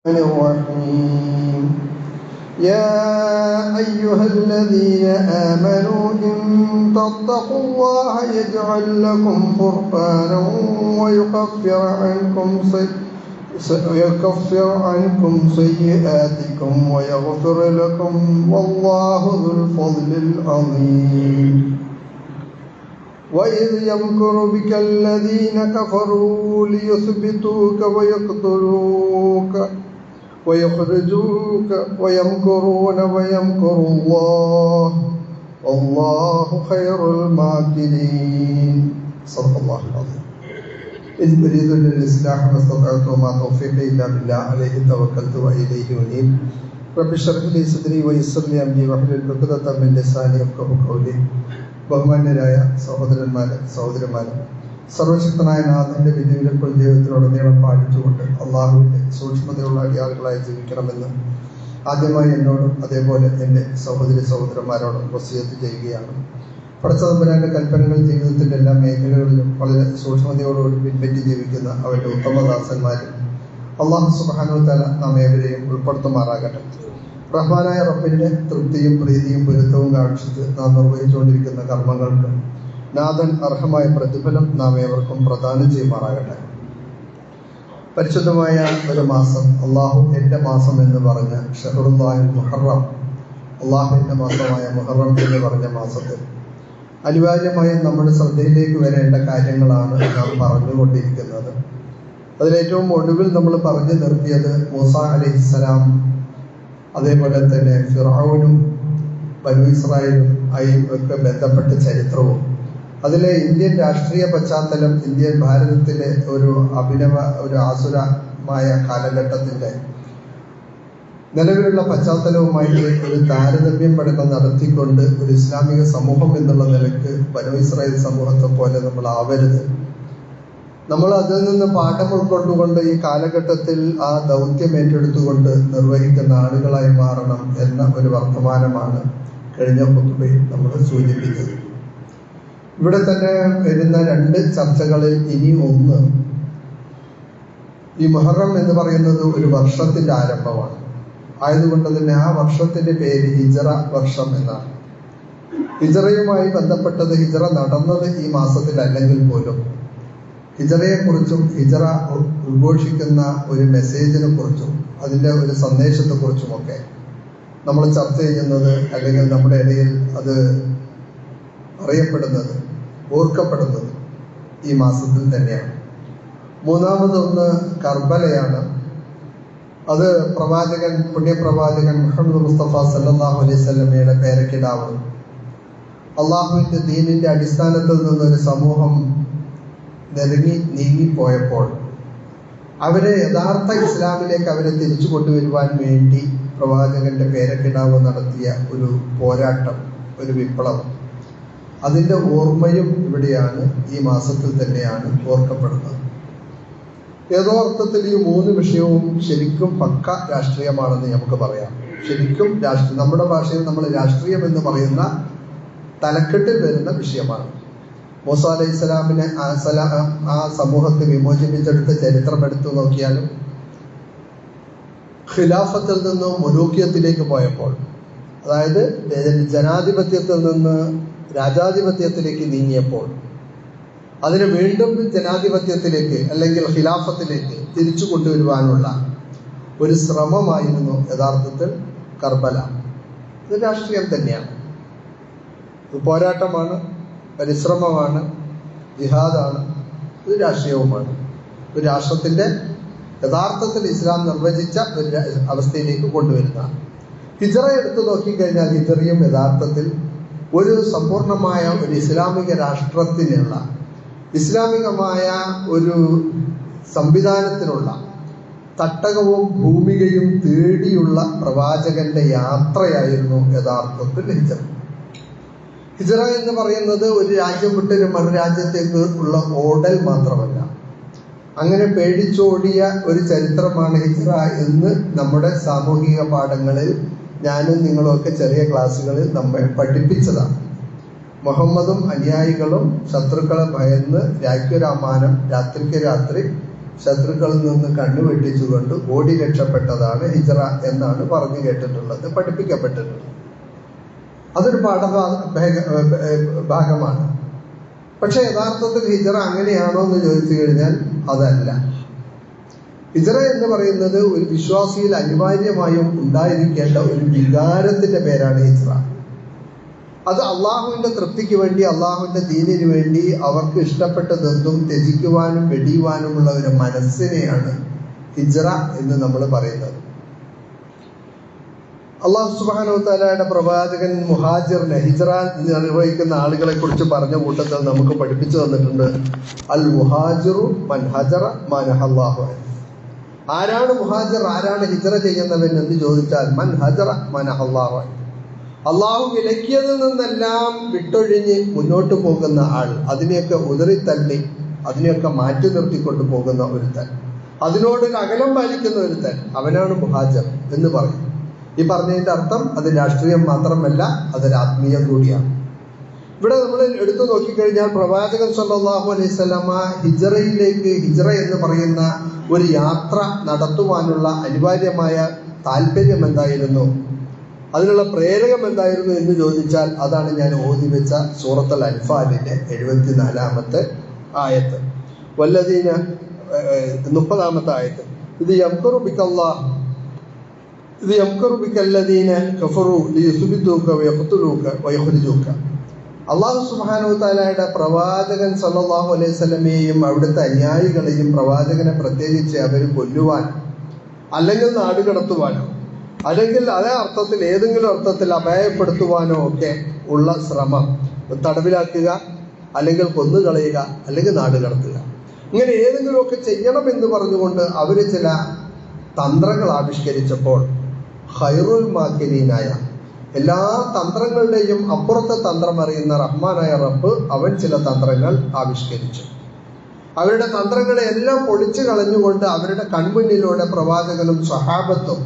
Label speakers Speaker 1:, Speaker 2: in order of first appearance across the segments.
Speaker 1: الرحيم يا أيها الذين آمنوا إن تتقوا الله يجعل لكم فرقانا ويكفر عنكم سيئاتكم ويغفر لكم والله ذو الفضل العظيم وإذ يمكر بك الذين كفروا ليثبتوك ويقتلوك ويخرجوك ويمكرون ويمكر الله والله خير الماكرين صدق الله العظيم إن أريد الإصلاح ما استطعت وما توفيقي إلا بالله عليه توكلت وإليه أنيب رب اشرح لي صدري ويسر لي أمري واحلل عقدة من لساني يفقهوا قولي. ബഹുമാന്യരായ സഹോദരന്മാരെ, സർവശക്തനായ നാഥന്റെ വിധിവിലക്കുകൾ ജീവിതത്തിലുടനീളം പാലിച്ചുകൊണ്ട് അള്ളാഹുവിന്റെ സൂക്ഷ്മതയുള്ള അടിയാളുകളായി ജീവിക്കണമെന്ന് ആദ്യമായി എന്നോടും അതേപോലെ എൻ്റെ സഹോദരന്മാരോടും വസിയത്ത് ചെയ്യുകയാണ്. പടച്ചതമ്പുരാന്റെ കൽപ്പനകൾ ജീവിതത്തിന്റെ എല്ലാ മേഖലകളിലും വളരെ സൂക്ഷ്മതയോടുകൂടി പിൻപറ്റി ജീവിക്കുന്ന അവരുടെ ഉത്തമദാസന്മാരിൽ അള്ളാഹു സുബ്ഹാനഹു വ തആല നാം ഏവരെയും ഉൾപ്പെടുത്തുമാറാകട്ടെ. റഹ്മാനായ റബ്ബിന്റെ തൃപ്തിയും പ്രീതിയും പൊരുത്തവും കാക്ഷിച്ച് നാം നിർവഹിച്ചുകൊണ്ടിരിക്കുന്ന കർമ്മങ്ങൾക്ക് നാഥൻ അർഹമായ പ്രതിഫലം നാം ഏവർക്കും പ്രദാനം ചെയ്യുമാറാകട്ടെ. പരിശുദ്ധമായ ഒരു മാസം, അള്ളാഹു എൻ്റെ മാസം എന്ന് പറഞ്ഞ ഷഹറുല്ലാഹിൽ മുഹറം, അള്ളാഹുവിൻ്റെ മാസമായ മുഹറം എന്ന് പറഞ്ഞ മാസത്തിൽ അനിവാര്യമായും നമ്മുടെ ശ്രദ്ധയിലേക്ക് വരേണ്ട കാര്യങ്ങളാണ് നാം പറഞ്ഞുകൊണ്ടിരിക്കുന്നത്. അതിലേറ്റവും ഒടുവിൽ നമ്മൾ പറഞ്ഞു നിർത്തിയത് മൂസാ അലൈഹിസ്സലാം, അതേപോലെ തന്നെ ഫിർഔനും ബനൂ ഇസ്രായേലും ആയി ഒക്കെ ബന്ധപ്പെട്ട ചരിത്രവും അതിലെ ഇന്ത്യൻ രാഷ്ട്രീയ പശ്ചാത്തലം, ഇന്ത്യൻ ഭാരതത്തിലെ ഒരു ആസുരമായ കാലഘട്ടത്തിൻ്റെ നിലവിലുള്ള പശ്ചാത്തലവുമായിട്ട് ഒരു താരതമ്യം പഠനം നടത്തിക്കൊണ്ട് ഒരു ഇസ്ലാമിക സമൂഹം എന്നുള്ള നിലക്ക് ബനൂ ഇസ്രായേൽ സമൂഹത്തെ പോലെ നമ്മൾ ആവരുത്. നമ്മൾ അതിൽ നിന്ന് പാഠം ഉൾക്കൊണ്ടുകൊണ്ട് ഈ കാലഘട്ടത്തിൽ ആ ദൗത്യം ഏറ്റെടുത്തുകൊണ്ട് നിർവഹിക്കുന്ന ആളുകളായി മാറണം എന്ന ഒരു വർത്തമാനമാണ് കഴിഞ്ഞ ഖുതുബയിൽ നമ്മൾ സൂചിപ്പിച്ചത്. ഇവിടെ തന്നെ വരുന്ന രണ്ട് ചർച്ചകളിൽ ഇനി ഒന്ന്, ഈ മുഹറം എന്ന് പറയുന്നത് ഒരു വർഷത്തിന്റെ ആരംഭമാണ്. ആയതുകൊണ്ട് തന്നെ ആ വർഷത്തിന്റെ പേര് ഹിജറ വർഷം എന്നാണ്. ഹിജറയുമായി ബന്ധപ്പെട്ടത് ഹിജറ നടന്നത് ഈ മാസത്തിലല്ലെങ്കിൽ പോലും ഹിജറയെക്കുറിച്ചും ഹിജറ ഉദ്ഘോഷിക്കുന്ന ഒരു മെസ്സേജിനെ കുറിച്ചും അതിൻ്റെ ഒരു സന്ദേശത്തെക്കുറിച്ചുമൊക്കെ നമ്മൾ ചർച്ച ചെയ്യുന്നത്, അല്ലെങ്കിൽ നമ്മുടെ ഇടയിൽ അത് അറിയപ്പെടുന്നത്, ഓർക്കപ്പെടുന്നത് ഈ മാസത്തിൽ തന്നെയാണ്. മൂന്നാമതൊന്ന് കർബലയാണ്. അത് പുണ്യപ്രവാചകൻ മുഹമ്മദ് മുസ്തഫ സല്ലല്ലാഹു അലൈഹി വസല്ലമയുടെ പേരക്കിടാവ്, അള്ളാഹുവിൻ്റെ ദീനിൻ്റെ അടിസ്ഥാനത്തിൽ നിന്നൊരു സമൂഹം നീങ്ങിപ്പോയപ്പോൾ അവരെ യഥാർത്ഥ ഇസ്ലാമിലേക്ക് അവരെ തിരിച്ചു കൊണ്ടുവരുവാൻ വേണ്ടി പ്രവാചകന്റെ പേരക്കിടാവ് നടത്തിയ ഒരു പോരാട്ടം, ഒരു വിപ്ലവം, അതിൻ്റെ ഓർമ്മയും ഇവിടെയാണ്, ഈ മാസത്തിൽ തന്നെയാണ് ഓർക്കപ്പെടുന്നത്. ഏതോ അർത്ഥത്തിൽ ഈ മൂന്ന് വിഷയവും ശരിക്കും പക്ക രാഷ്ട്രീയമാണെന്ന് നമുക്ക് പറയാം. ശരിക്കും നമ്മുടെ ഭാഷയിൽ നമ്മൾ രാഷ്ട്രീയം എന്ന് പറയുന്ന തലക്കെട്ടിൽ വരുന്ന വിഷയമാണ്. മൂസ അലൈഹി സ്വലാമിനെ ആ സമൂഹത്തെ വിമോചിപ്പിച്ചെടുത്ത ചരിത്രം എടുത്തു നോക്കിയാലും ഖിലാഫത്തിൽ നിന്നും മുലൂക്കിയത്തിലേക്ക് പോയപ്പോൾ, അതായത് ജനാധിപത്യത്തിൽ നിന്ന് രാജാധിപത്യത്തിലേക്ക് നീങ്ങിയപ്പോൾ അതിനെ വീണ്ടും ജനാധിപത്യത്തിലേക്ക് അല്ലെങ്കിൽ ഖിലാഫത്തിലേക്ക് തിരിച്ചു കൊണ്ടുവരുവാനുള്ള ഒരു ശ്രമമായിരുന്നു യഥാർത്ഥത്തിൽ കർബല. ഇത് രാഷ്ട്രീയം തന്നെയാണ്, ഇത് പോരാട്ടമാണ്, പരിശ്രമമാണ്, ജിഹാദാണ്, ഇത് രാഷ്ട്രീയവുമാണ്. ഒരു രാഷ്ട്രത്തിൻ്റെ യഥാർത്ഥത്തിൽ ഇസ്ലാം നിർവചിച്ച ഒരു അവസ്ഥയിലേക്ക് കൊണ്ടുവരുന്നതാണ്. ഹിജറ എടുത്തു നോക്കിക്കഴിഞ്ഞാൽ ഹിജറയും യഥാർത്ഥത്തിൽ ഒരു സമ്പൂർണമായ ഒരു ഇസ്ലാമിക രാഷ്ട്രത്തിനുള്ള, ഇസ്ലാമികമായ ഒരു സംവിധാനത്തിനുള്ള തട്ടകവും ഭൂമികയും തേടിയുള്ള പ്രവാചകന്റെ യാത്രയായിരുന്നു യഥാർത്ഥത്തിൽ ഹിജറ. ഹിജറ എന്ന് പറയുന്നത് ഒരു രാജ്യം വിട്ടൊരു മറുരാജ്യത്തേക്ക് ഉള്ള ഓടൽ മാത്രമല്ല. അങ്ങനെ പേടിച്ചോടിയ ഒരു ചരിത്രമാണ് ഹിജറ എന്ന് നമ്മുടെ സാമൂഹിക പാഠങ്ങളിൽ ഞാനും നിങ്ങളുമൊക്കെ ചെറിയ ക്ലാസ്സുകളിൽ നമ്മെ പഠിപ്പിച്ചതാണ്. മുഹമ്മദും അനുയായികളും ശത്രുക്കളെ ഭയന്ന് രാത്രിക്ക് രാത്രി ശത്രുക്കളിൽ നിന്ന് കണ്ണു വെട്ടിച്ചുകൊണ്ട് ഓടി രക്ഷപ്പെട്ടതാണ് ഹിജ്റ എന്നാണ് പറഞ്ഞു കേട്ടിട്ടുള്ളത്, പഠിപ്പിക്കപ്പെട്ടിട്ടുള്ളത്. അതൊരു ഭാഗമാണ്. പക്ഷെ യഥാർത്ഥത്തിൽ ഹിജ്റ അങ്ങനെയാണോ എന്ന് ചോദിച്ചു കഴിഞ്ഞാൽ അതല്ല. ഹിജ്റ എന്ന് പറയുന്നത് ഒരു വിശ്വാസിയിൽ അനിവാര്യമായും ഉണ്ടായിരിക്കേണ്ട ഒരു വികാരത്തിന്റെ പേരാണ് ഹിജ്റ. അത് അള്ളാഹുവിന്റെ തൃപ്തിക്ക് വേണ്ടി, അള്ളാഹുവിന്റെ ദീനിന് വേണ്ടി അവർക്ക് ഇഷ്ടപ്പെട്ടതെന്തും ത്യജിക്കുവാനും വെടിയുവാനുമുള്ള ഒരു മനസ്സിനെയാണ് ഹിജ്റ എന്ന് നമ്മൾ പറയുന്നത്. അള്ളാഹു സുബ്ഹാനഹു വ തആലയുടെ പ്രവാചകൻ മുഹാജിറിനെ, ഹിജ്റ നിർവഹിക്കുന്ന ആളുകളെ കുറിച്ച് പറഞ്ഞ കൂട്ടത്തിൽ നമുക്ക് പഠിപ്പിച്ചു തന്നിട്ടുണ്ട്. അൽ മുഹാജിറു മൻ ഹജറ മാ നഹല്ലാഹു അൻഹു. ആരാണ് മുഹാജിർ, ആരാണ് ഹിജ്റ ചെയ്യുന്നവൻ എന്ന് ചോദിച്ചാൽ മൻ ഹജറ മാ നഹല്ലാഹു അൻഹു. അള്ളാഹു വിലക്കിയതിൽ നിന്നെല്ലാം വിട്ടൊഴിഞ്ഞ് മുന്നോട്ട് പോകുന്ന ആൾ, അതിനെയൊക്കെ ഉദറിത്തള്ളി അതിനെയൊക്കെ മാറ്റി നിർത്തിക്കൊണ്ട് പോകുന്ന ഒരുത്തൻ, അതിനോടൊരു അകലം പാലിക്കുന്ന ഒരുത്തൻ, അവനാണ് മുഹാജിർ എന്ന് പറയും. ഈ പറഞ്ഞതിന്റെ അർത്ഥം അത് രാഷ്ട്രീയം മാത്രമല്ല, അതൊരു ആത്മീയം കൂടിയാണ്. ഇവിടെ നമ്മൾ എടുത്തു നോക്കിക്കഴിഞ്ഞാൽ പ്രവാചകൻ സല്ലല്ലാഹു അലൈഹി വസല്ലമ ഹിജ്റയിലേക്ക്, ഹിജ്റ എന്ന് പറയുന്ന ഒരു യാത്ര നടത്തുവാനുള്ള അനിവാര്യമായ താല്പര്യം എന്തായിരുന്നു, അതിനുള്ള പ്രേരകം എന്തായിരുന്നു എന്ന് ചോദിച്ചാൽ അതാണ് ഞാൻ ഓതി വെച്ച സൂറത്തുൽ അൻഫാലിന്റെ 74-ാമത്തെ ആയത്ത്. വല്ലദീന 30-ാമത്തെ ആയത്ത്. ഇത് യംകറു ബിക്കല്ലദീന കഫറു ലിയുസ്ബിതൂക വയഖ്തുലൂക വയഖ്രിജൂക. അല്ലാഹു സുബ്ഹാനഹു വ തആലയുടെ പ്രവാചകൻ സല്ലല്ലാഹു അലൈഹി വസല്ലമയെയും അവിടുത്തെ അനുയായികളെയും, പ്രവാചകനെ പ്രത്യേകിച്ച് അവർ കൊല്ലുവാൻ അല്ലെങ്കിൽ നാടുകടത്തുവാനോ അല്ലെങ്കിൽ അതേ അർത്ഥത്തിൽ ഏതെങ്കിലും അർത്ഥത്തിൽ അപായപ്പെടുത്തുവാനോ ഒക്കെ ഉള്ള ശ്രമം, തടവിലാക്കുക അല്ലെങ്കിൽ കൊന്നുകളയുക അല്ലെങ്കിൽ നാടുകടത്തുക, ഇങ്ങനെ ഏതെങ്കിലുമൊക്കെ ചെയ്യണമെന്ന് പറഞ്ഞുകൊണ്ട് അവർ ചില തന്ത്രങ്ങൾ ആവിഷ്കരിച്ചപ്പോൾ ഖൈറുൽ മാകിരീനായ, എല്ലാ തന്ത്രങ്ങളുടെയും അപ്പുറത്തെ തന്ത്രം അറിയുന്ന റഹ്മാനായ റബ്ബ് അവൻ ചില തന്ത്രങ്ങൾ ആവിഷ്കരിച്ചു. അവരുടെ തന്ത്രങ്ങളെ എല്ലാം പൊളിച്ചു കളഞ്ഞുകൊണ്ട് അവരുടെ കൺമുന്നിലൂടെ പ്രവാചകനും സ്വഹാബത്തും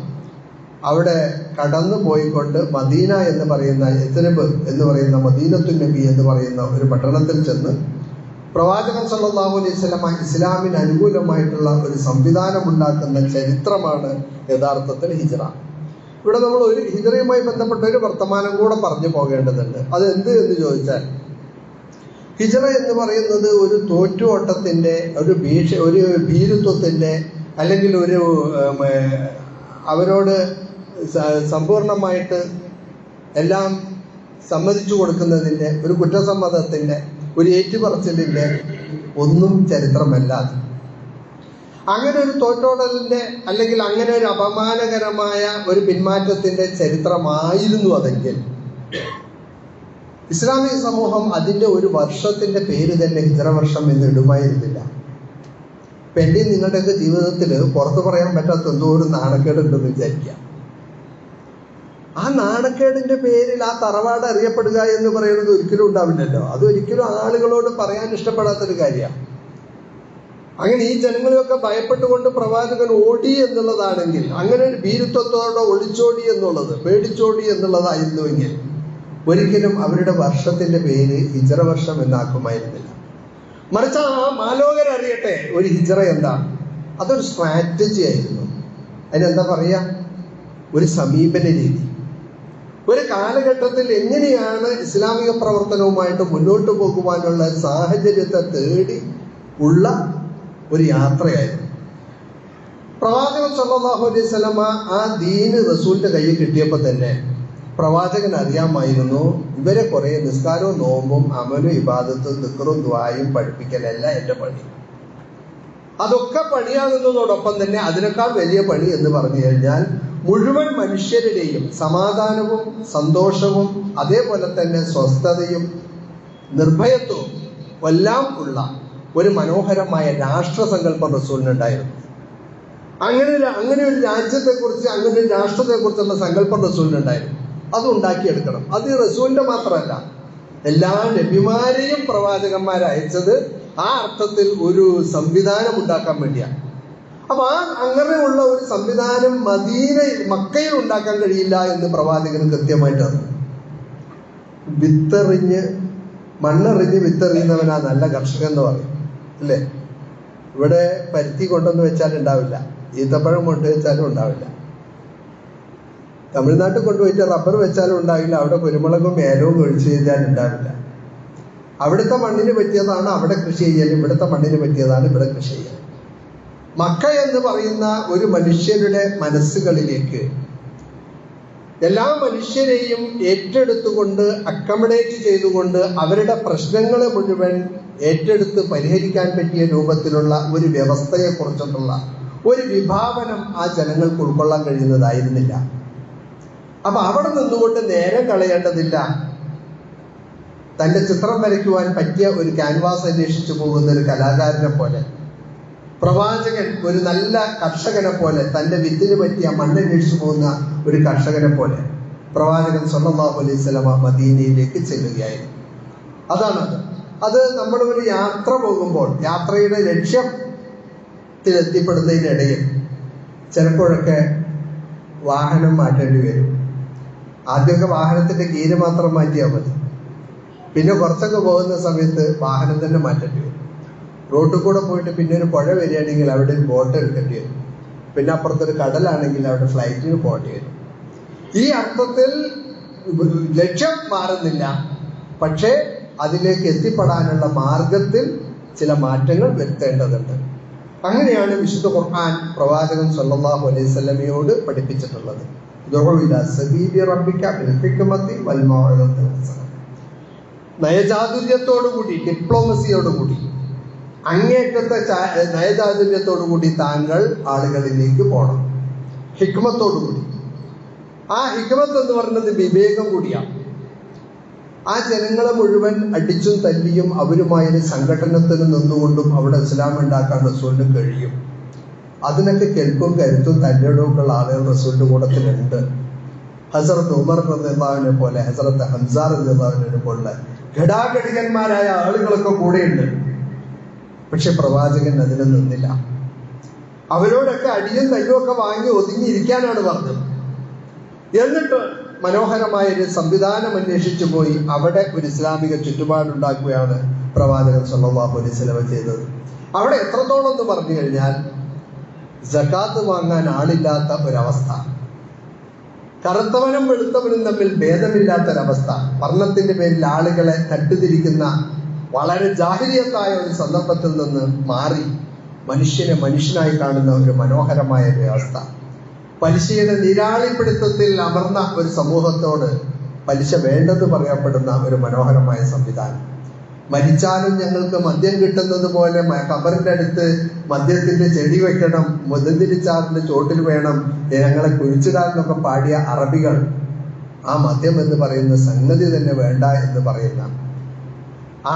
Speaker 1: അവിടെ കടന്നു പോയിക്കൊണ്ട് മദീന എന്ന് പറയുന്ന, യത്രിബ് എന്ന് പറയുന്ന, മദീനത്തുൻ നബി എന്ന് പറയുന്ന ഒരു പട്ടണത്തിൽ ചെന്ന് പ്രവാചകൻ സല്ലല്ലാഹു അലൈഹി വസല്ലമ ഇസ്ലാമിന് അനുകൂലമായിട്ടുള്ള ഒരു സംവിധാനം ഉണ്ടാക്കുന്ന ചരിത്രമാണ് യഥാർത്ഥത്തിൽ ഹിജ്റ. ഇവിടെ നമ്മൾ ഒരു ഹിജ്റയുമായി ബന്ധപ്പെട്ട ഒരു വർത്തമാനം കൂടെ പറഞ്ഞു പോകേണ്ടതുണ്ട്. അത് എന്ത് എന്ന് ചോദിച്ചാൽ, ഹിജ്റ എന്ന് പറയുന്നത് ഒരു തോറ്റുഓട്ടത്തിന്റെ, ഒരു ഭീരുത്വത്തിന്റെ, അല്ലെങ്കിൽ ഒരു അവരോട് സമ്പൂർണമായിട്ട് എല്ലാം സമ്മതിച്ചു കൊടുക്കുന്നതിൻ്റെ, ഒരു കുറ്റസമ്മതത്തിൻ്റെ, ഒരു ഏറ്റുപറച്ചിലിൻ്റെ ഒന്നും ചരിത്രമല്ല. അങ്ങനെ ഒരു തോറ്റോടലിൻ്റെ അല്ലെങ്കിൽ അങ്ങനെ ഒരു അപമാനകരമായ ഒരു പിന്മാറ്റത്തിൻ്റെ ചരിത്രമായിരുന്നു അതെങ്കിൽ ഇസ്ലാമിക സമൂഹം അതിൻ്റെ ഒരു വർഷത്തിൻ്റെ പേര് തന്നെ ഹിജ്റ വർഷം എന്ന് ഇടുമായിരുന്നില്ല. ഇപ്പം എൻ്റെ നിങ്ങളുടെയൊക്കെ ജീവിതത്തിൽ പുറത്തു പറയാൻ പറ്റാത്ത എന്തോ ഒരു നാണക്കേടുണ്ടെന്ന് വിചാരിക്കാം. ആ നാണക്കേടിന്റെ പേരിൽ ആ തറവാട് അറിയപ്പെടുക എന്ന് പറയുന്നത് ഒരിക്കലും ഉണ്ടാവില്ലല്ലോ. അതൊരിക്കലും ആളുകളോട് പറയാൻ ഇഷ്ടപ്പെടാത്തൊരു കാര്യമാണ്. അങ്ങനെ ഈ ജനങ്ങളെയൊക്കെ ഭയപ്പെട്ടുകൊണ്ട് പ്രവാചകൻ ഓടി എന്നുള്ളതാണെങ്കിൽ, അങ്ങനെ ഒരു ഭീരുത്വത്തോടെ ഒളിച്ചോടി എന്നുള്ളത്, പേടിച്ചോടി എന്നുള്ളതായിരുന്നുവെങ്കിൽ ഒരിക്കലും അവരുടെ വർഷത്തിന്റെ പേര് ഹിജ്റ വർഷം എന്നാക്കുമായിരുന്നില്ല. മറിച്ച് ആ മാലോകരറിയട്ടെ ഒരു ഹിജ്റ എന്താണ്. അതൊരു സ്ട്രാറ്റജി ആയിരുന്നു. അതിനെന്താ പറയുക, ഒരു സമീപന രീതി. ഒരു കാലഘട്ടത്തിൽ എങ്ങനെയാണ് ഇസ്ലാമിക പ്രവർത്തനവുമായിട്ട് മുന്നോട്ട് പോകുവാനുള്ള സാഹചര്യത്തെ തേടി ഉള്ള ഒരു യാത്രയായിരുന്നു. പ്രവാചകൻ സല്ലല്ലാഹു അലൈഹി വസല്ലമ ആ ദീന് റസൂലിന്റെ കയ്യിൽ കിട്ടിയപ്പോൾ തന്നെ പ്രവാചകൻ അറിയാമായിരുന്നു, ഇവരെ കുറെ നിസ്കാരവും നോമ്പും അമലും ഇബാദത്തും ദിക്റും ദുആയും പഠിപ്പിക്കലല്ല എൻ്റെ പണി. അതൊക്കെ പണിയാകുന്നതോടൊപ്പം തന്നെ അതിനേക്കാൾ വലിയ പണി എന്ന് പറഞ്ഞു കഴിഞ്ഞാൽ മുഴുവൻ മനുഷ്യരുടെയും സമാധാനവും സന്തോഷവും അതേപോലെ തന്നെ സ്വസ്ഥതയും നിർഭയത്വവും എല്ലാം ഉള്ള ഒരു മനോഹരമായ രാഷ്ട്രസങ്കല്പം റസൂലിനുണ്ടായിരുന്നു. അങ്ങനെ ഒരു രാജ്യത്തെക്കുറിച്ച്, അങ്ങനെ ഒരു രാഷ്ട്രത്തെക്കുറിച്ചുള്ള സങ്കല്പം റസൂലിനുണ്ടായിരുന്നു. അത് ഉണ്ടാക്കിയെടുക്കണം. അത് റസൂലിന്റെ മാത്രമല്ല, എല്ലാ നബിമാരെയും പ്രവാചകന്മാരയച്ചത് ആ അർത്ഥത്തിൽ ഒരു സംവിധാനം ഉണ്ടാക്കാൻ വേണ്ടിയാണ്. അപ്പൊ അങ്ങനെയുള്ള ഒരു സംവിധാനം മക്കയിൽ ഉണ്ടാക്കാൻ കഴിയില്ല എന്ന് പ്രവാചകന് കൃത്യമായിട്ട് അറിയാം. മണ്ണെറിഞ്ഞ് വിത്തെറിയുന്നവനാ നല്ല കർഷകൻ എന്ന് പറയും, അല്ലേ? ഇവിടെ പരുത്തി കൊണ്ടുവന്ന് വെച്ചാൽ ഉണ്ടാവില്ല, ഈത്തപ്പഴം കൊണ്ടുവച്ചാലും ഉണ്ടാവില്ല. തമിഴ്നാട്ടിൽ കൊണ്ടുപോയിട്ട് റബ്ബർ വെച്ചാലും ഉണ്ടാവില്ല, അവിടെ കുരുമുളകും ഏലവും ഒഴിച്ചു ചെയ്താൽ ഉണ്ടാവില്ല. അവിടുത്തെ മണ്ണിന് പറ്റിയതാണ് അവിടെ കൃഷി ചെയ്യൽ, ഇവിടുത്തെ മണ്ണിന് പറ്റിയതാണ് ഇവിടെ കൃഷി ചെയ്യൽ. മക്ക എന്ന് പറയുന്ന ഒരു മനുഷ്യരുടെ മനസ്സുകളിലേക്ക് എല്ലാ മനുഷ്യരെയും ഏറ്റെടുത്തുകൊണ്ട് അക്കമഡേറ്റ് ചെയ്തുകൊണ്ട് അവരുടെ പ്രശ്നങ്ങളെ മുഴുവൻ ഏറ്റെടുത്ത് പരിഹരിക്കാൻ പറ്റിയ രൂപത്തിലുള്ള ഒരു വ്യവസ്ഥയെക്കുറിച്ചിട്ടുള്ള ഒരു വിഭാവനം ആ ജനങ്ങൾക്ക് ഉൾക്കൊള്ളാൻ കഴിയുന്നതായിരുന്നില്ല. അപ്പൊ അവിടെ നിന്നുകൊണ്ട് നേരം കളയേണ്ടതില്ല. തന്റെ ചിത്രം വരയ്ക്കുവാൻ പറ്റിയ ഒരു ക്യാൻവാസ് അന്വേഷിച്ചു പോകുന്ന ഒരു കലാകാരനെ പോലെ, പ്രവാചകൻ ഒരു നല്ല കർഷകനെ പോലെ, തന്റെ വിത്തിന് പറ്റിയ മണ്ണന്വേഷിച്ചു പോകുന്ന ഒരു കർഷകനെ പോലെ പ്രവാചകൻ സല്ലല്ലാഹു അലൈഹി വസല്ലമ മദീനയിലേക്ക് ചെല്ലുകയായിരുന്നു. അതാണത്. അത് നമ്മൾ ഒരു യാത്ര പോകുമ്പോൾ യാത്രയുടെ ലക്ഷ്യത്തിലെത്തിപ്പെടുന്നതിനിടയിൽ ചിലപ്പോഴൊക്കെ വാഹനം മാറ്റേണ്ടി വരും. ആദ്യമൊക്കെ വാഹനത്തിന്റെ ഗീര് മാത്രം മാറ്റിയാൽ മതി. പിന്നെ കുറച്ചൊക്കെ പോകുന്ന സമയത്ത് വാഹനം തന്നെ മാറ്റേണ്ടി വരും. റോഡിൽ കൂടെ പോയിട്ട് പിന്നെ ഒരു പുഴ വരികയാണെങ്കിൽ അവിടെ ഒരു ബോട്ട് എടുക്കേണ്ടി വരും. പിന്നെ അപ്പുറത്തൊരു കടലാണെങ്കിൽ അവിടെ ഫ്ലൈറ്റിന് പോകേണ്ടി വരും. ഈ അർത്ഥത്തിൽ ലക്ഷ്യം മാറുന്നില്ല, പക്ഷേ അതിലേക്ക് എത്തിപ്പെടാനുള്ള മാർഗത്തിൽ ചില മാറ്റങ്ങൾ വരുത്തേണ്ടതുണ്ട്. അങ്ങനെയാണ് വിശുദ്ധ ഖുർആൻ പ്രവാചകൻ സല്ലല്ലാഹു അലൈഹി വസല്ലമയോട് പഠിപ്പിച്ചിട്ടുള്ളത്. നയചാതുര്യത്തോടുകൂടി, ഡിപ്ലോമസിയോടുകൂടി, അങ്ങേറ്റത്തെ നയചാതുര്യത്തോടുകൂടി താങ്കൾ ആളുകളിലേക്ക് പോകണം. ഹിക്മത്തോടുകൂടി. ആ ഹിക്മത്ത് എന്ന് പറയുന്നത് വിവേകം കൂടിയാണ്. ആ ജനങ്ങളെ മുഴുവൻ അടിച്ചും തല്ലിയും അവരുമായൊരു സംഘടനത്തിന് നിന്നുകൊണ്ടും അവിടെ ഇസ്ലാം ഉണ്ടാക്കാൻ റസൂലിന് കഴിയും. അതിനൊക്കെ കെൽപ്പും കരുത്തും തല്ലിടവുമുള്ള ആളുകൾ റസൂലിന്റെ കൂട്ടത്തിലുണ്ട്. ഹസ്രത്ത് ഉമർ റളിയല്ലാഹുവിനെ പോലെ, ഹസ്രത്ത് ഹംസ റളിയല്ലാഹുവിനെ പോലെ ഘടാഘടികന്മാരായ ആളുകളൊക്കെ കൂടെയുണ്ട്. പക്ഷെ പ്രവാചകൻ അതിന് നിന്നില്ല. അവരോടൊക്കെ അടിയും തല്ലും ഒക്കെ വാങ്ങി ഒതുങ്ങിയിരിക്കാനാണ് പറഞ്ഞത്. എന്നിട്ട് മനോഹരമായൊരു സംവിധാനം അന്വേഷിച്ചു പോയി അവിടെ ഒരു ഇസ്ലാമിക ചുറ്റുപാടുണ്ടാക്കുകയാണ് പ്രവാചകൻ സല്ലല്ലാഹു അലൈഹി വസല്ലം ചെയ്തത്. അവിടെ എത്രത്തോളം എന്ന് പറഞ്ഞു കഴിഞ്ഞാൽ സകാത്ത് വാങ്ങാൻ ആളില്ലാത്ത ഒരവസ്ഥ, കറുത്തവനും വെളുത്തവനും തമ്മിൽ ഭേദമില്ലാത്തൊരവസ്ഥ, വർണ്ണത്തിന്റെ പേരിൽ ആളുകളെ തട്ടുതിരിക്കുന്ന വളരെ ജാഹിലിയത്തായ ഒരു സന്ദർഭത്തിൽ നിന്ന് മാറി മനുഷ്യനെ മനുഷ്യനായി കാണുന്ന ഒരു മനോഹരമായ വ്യവസ്ഥ, പലിശയുടെ നിരാളിപ്പിടുത്തത്തിൽ അമർന്ന ഒരു സമൂഹത്തോട് പലിശ വേണ്ടെന്ന് പറയപ്പെടുന്ന ഒരു മനോഹരമായ സംവിധാനം. മരിച്ചാലും ഞങ്ങൾക്ക് മദ്യം കിട്ടുന്നത് പോലെ ഖബറിന്റെ അടുത്ത് മദ്യത്തിന്റെ ചെടി വെക്കണം, മുതന്തിരിച്ചാറിന്റെ ചോട്ടിൽ വേണം ഞങ്ങളെ കുഴിച്ചിടാൻ എന്നൊക്കെ പാടിയ അറബികൾ ആ മദ്യം എന്ന് പറയുന്ന സംഗതി തന്നെ വേണ്ട എന്ന് പറയുന്ന,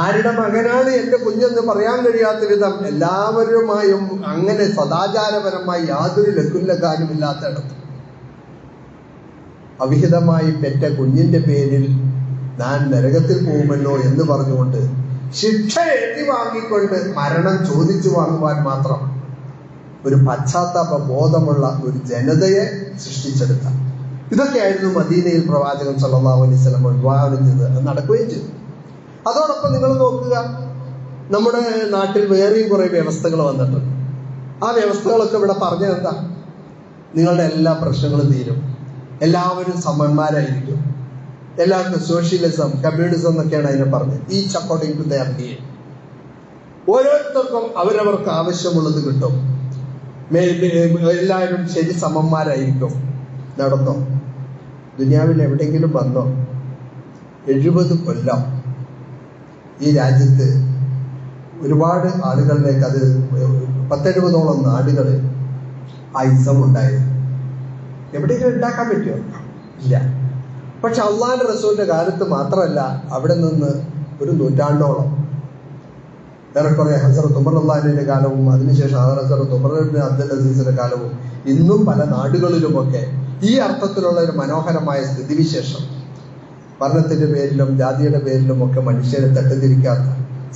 Speaker 1: ആരുടെ മകനാണ് എന്റെ കുഞ്ഞെന്ന് പറയാൻ കഴിയാത്ത വിധം എല്ലാവരുമായും അങ്ങനെ സദാചാരപരമായി യാതൊരു ലക്കുല്ലക്കാരും ഇല്ലാത്തയിടത്ത് അവിഹിതമായി പെറ്റ കുഞ്ഞിന്റെ പേരിൽ ഞാൻ നരകത്തിൽ പോകുമല്ലോ എന്ന് പറഞ്ഞുകൊണ്ട് ശിക്ഷ ഏറ്റുവാങ്ങിക്കൊണ്ട് മരണം ചോദിച്ചു വാങ്ങുവാൻ മാത്രം ഒരു പശ്ചാത്താപ ബോധമുള്ള ഒരു ജനതയെ സൃഷ്ടിച്ചെടുത്ത, ഇതൊക്കെയായിരുന്നു മദീനയിൽ പ്രവാചകൻ സല്ലല്ലാഹു അലൈഹി വസല്ലം വിവാഹം ചെയ്തത്. അത് നടക്കുകയും ചെയ്തു. അതോടൊപ്പം നിങ്ങൾ നോക്കുക, നമ്മുടെ നാട്ടിൽ വേറെയും കുറെ വ്യവസ്ഥകൾ വന്നിട്ടുണ്ട്. ആ വ്യവസ്ഥകളൊക്കെ ഇവിടെ പറഞ്ഞത് എന്താ? നിങ്ങളുടെ എല്ലാ പ്രശ്നങ്ങളും തീരും, എല്ലാവരും സമന്മാരായിരിക്കും, എല്ലാവർക്കും സോഷ്യലിസം, കമ്മ്യൂണിസം എന്നൊക്കെയാണ് അതിനെ പറഞ്ഞത്. Each according to their need. ഓരോരുത്തർക്കും അവരവർക്ക് ആവശ്യമുള്ളത് കിട്ടും, എല്ലാവരും ശരി സമന്മാരായിരിക്കും. നടന്നോ? ദുനിയാവിൽ എവിടെയെങ്കിലും വന്നോ? 70 കൊല്ലം ഈ രാജ്യത്ത് ഒരുപാട് ആളുകളിലേക്ക്, അത് 10-70ഓളം നാടുകളിൽ ആ ഇസം ഉണ്ടായിരുന്നു. എവിടെയെങ്കിലും ഉണ്ടാക്കാൻ പറ്റുമോ? ഇല്ല. പക്ഷെ അള്ളാഹുവിന്റെ റസൂലിന്റെ കാലത്ത് മാത്രമല്ല, അവിടെ നിന്ന് ഒരു നൂറ്റാണ്ടോളം, ഏറെക്കുറെ ഹസ്രത്ത് ഉമർ റളിയല്ലാഹുവിന്റെ കാലവും അതിനുശേഷം ഹസ്രത്ത് ഉമർ ഇബ്നു അബ്ദുൽ അസീസിന്റെ കാലവും ഇന്നും പല നാടുകളിലുമൊക്കെ ഈ അർത്ഥത്തിലുള്ള ഒരു മനോഹരമായ സ്ഥിതിവിശേഷം, വർണ്ണത്തിന്റെ പേരിലും ജാതിയുടെ പേരിലും ഒക്കെ മനുഷ്യരെ തട്ടിത്തിരിക്കാത്ത,